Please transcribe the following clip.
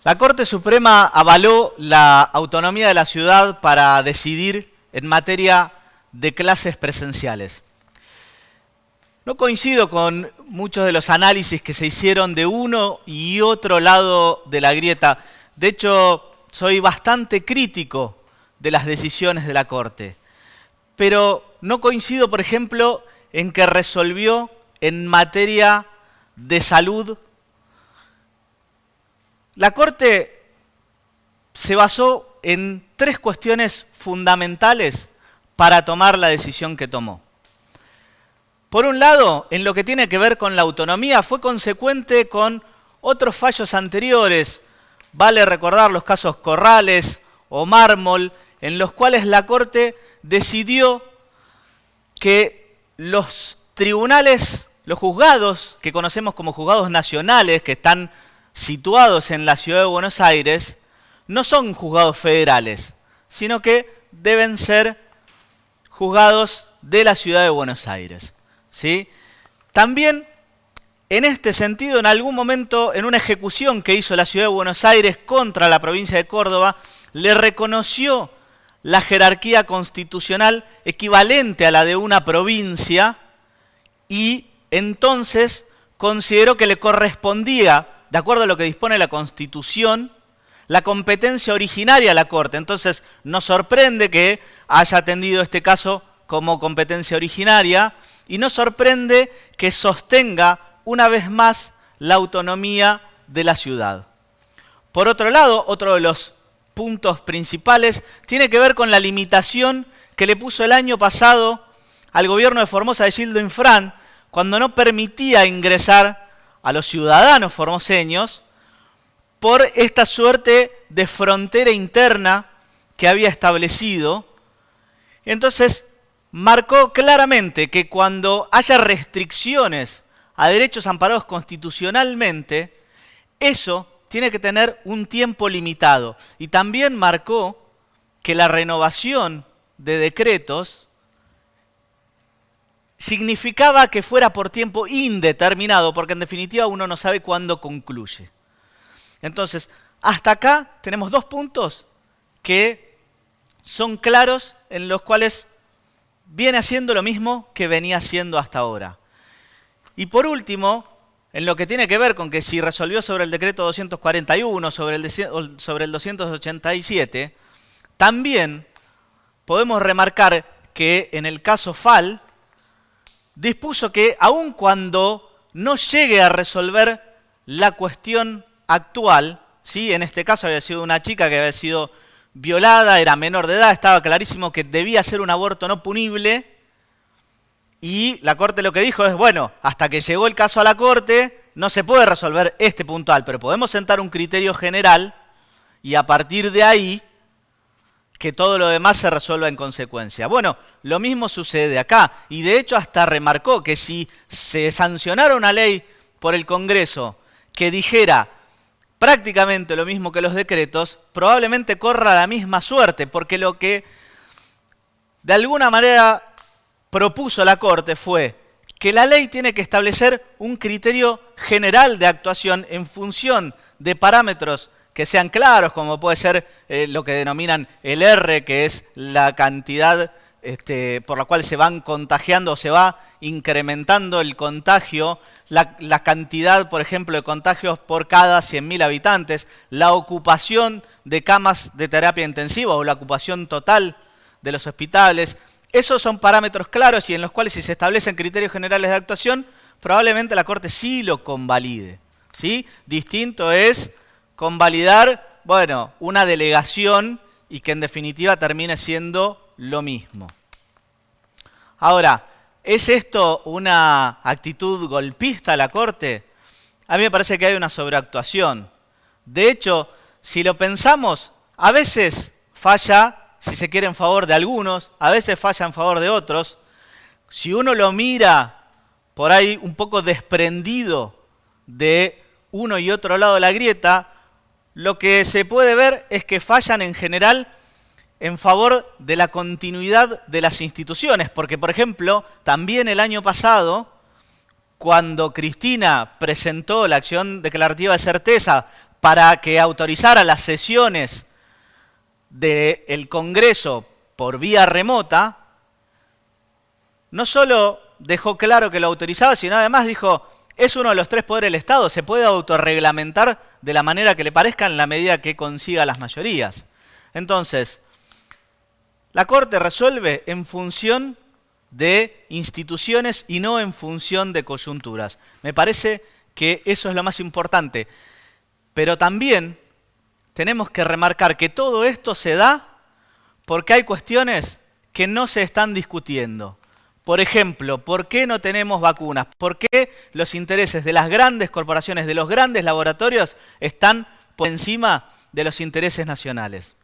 La Corte Suprema avaló la autonomía de la ciudad para decidir en materia de clases presenciales. No coincido con muchos de los análisis que se hicieron de uno y otro lado de la grieta. De hecho, soy bastante crítico de las decisiones de la Corte. Pero no coincido, por ejemplo, en que resolvió en materia de salud. La Corte se basó en tres cuestiones fundamentales para tomar la decisión que tomó. Por un lado, en lo que tiene que ver con la autonomía, fue consecuente con otros fallos anteriores. Vale recordar los casos Corrales o Mármol, en los cuales la Corte decidió que los tribunales, los juzgados que conocemos como juzgados nacionales, que están situados en la ciudad de Buenos Aires, no son juzgados federales, sino que deben ser juzgados de la ciudad de Buenos Aires. ¿Sí? También, en este sentido, en algún momento, en una ejecución que hizo la ciudad de Buenos Aires contra la provincia de Córdoba, le reconoció la jerarquía constitucional equivalente a la de una provincia y entonces consideró que le correspondía, de acuerdo a lo que dispone la Constitución, la competencia originaria a la Corte. Entonces, nos sorprende que haya atendido este caso como competencia originaria y nos sorprende que sostenga una vez más la autonomía de la ciudad. Por otro lado, otro de los puntos principales tiene que ver con la limitación que le puso el año pasado al gobierno de Formosa de Gildo Infran cuando no permitía ingresar a los ciudadanos formoseños por esta suerte de frontera interna que había establecido. Entonces, marcó claramente que cuando haya restricciones a derechos amparados constitucionalmente, eso tiene que tener un tiempo limitado. Y también marcó que la renovación de decretos significaba que fuera por tiempo indeterminado, porque en definitiva uno no sabe cuándo concluye. Entonces, hasta acá tenemos dos puntos que son claros, en los cuales viene haciendo lo mismo que venía haciendo hasta ahora. Y por último, en lo que tiene que ver con que si resolvió sobre el decreto 241, sobre el 287, también podemos remarcar que en el caso Fall dispuso que aun cuando no llegue a resolver la cuestión actual, ¿sí? En este caso había sido una chica que había sido violada, era menor de edad, estaba clarísimo que debía ser un aborto no punible, y la Corte lo que dijo es, bueno, hasta que llegó el caso a la Corte, no se puede resolver este puntual, pero podemos sentar un criterio general, y a partir de ahí, que todo lo demás se resuelva en consecuencia. Bueno, lo mismo sucede acá, y de hecho hasta remarcó que si se sancionara una ley por el Congreso que dijera prácticamente lo mismo que los decretos, probablemente corra la misma suerte, porque lo que de alguna manera propuso la Corte fue que la ley tiene que establecer un criterio general de actuación en función de parámetros que sean claros, como puede ser lo que denominan el R, que es la cantidad por la cual se van contagiando o se va incrementando el contagio, la cantidad, por ejemplo, de contagios por cada 100.000 habitantes, la ocupación de camas de terapia intensiva o la ocupación total de los hospitales. Esos son parámetros claros y en los cuales si se establecen criterios generales de actuación, probablemente la Corte sí lo convalide, ¿sí? Distinto es convalidar, bueno, una delegación y que en definitiva termine siendo lo mismo. Ahora, ¿es esto una actitud golpista a la Corte? A mí me parece que hay una sobreactuación. De hecho, si lo pensamos, a veces falla, si se quiere, en favor de algunos, a veces falla en favor de otros. Si uno lo mira por ahí un poco desprendido de uno y otro lado de la grieta, lo que se puede ver es que fallan en general en favor de la continuidad de las instituciones, porque, por ejemplo, también el año pasado, cuando Cristina presentó la acción declarativa de certeza para que autorizara las sesiones del Congreso por vía remota, no solo dejó claro que lo autorizaba, sino además dijo, es uno de los tres poderes del Estado, se puede autorreglamentar de la manera que le parezca en la medida que consiga las mayorías. Entonces, la Corte resuelve en función de instituciones y no en función de coyunturas. Me parece que eso es lo más importante. Pero también tenemos que remarcar que todo esto se da porque hay cuestiones que no se están discutiendo. Por ejemplo, ¿por qué no tenemos vacunas? ¿Por qué los intereses de las grandes corporaciones, de los grandes laboratorios, están por encima de los intereses nacionales?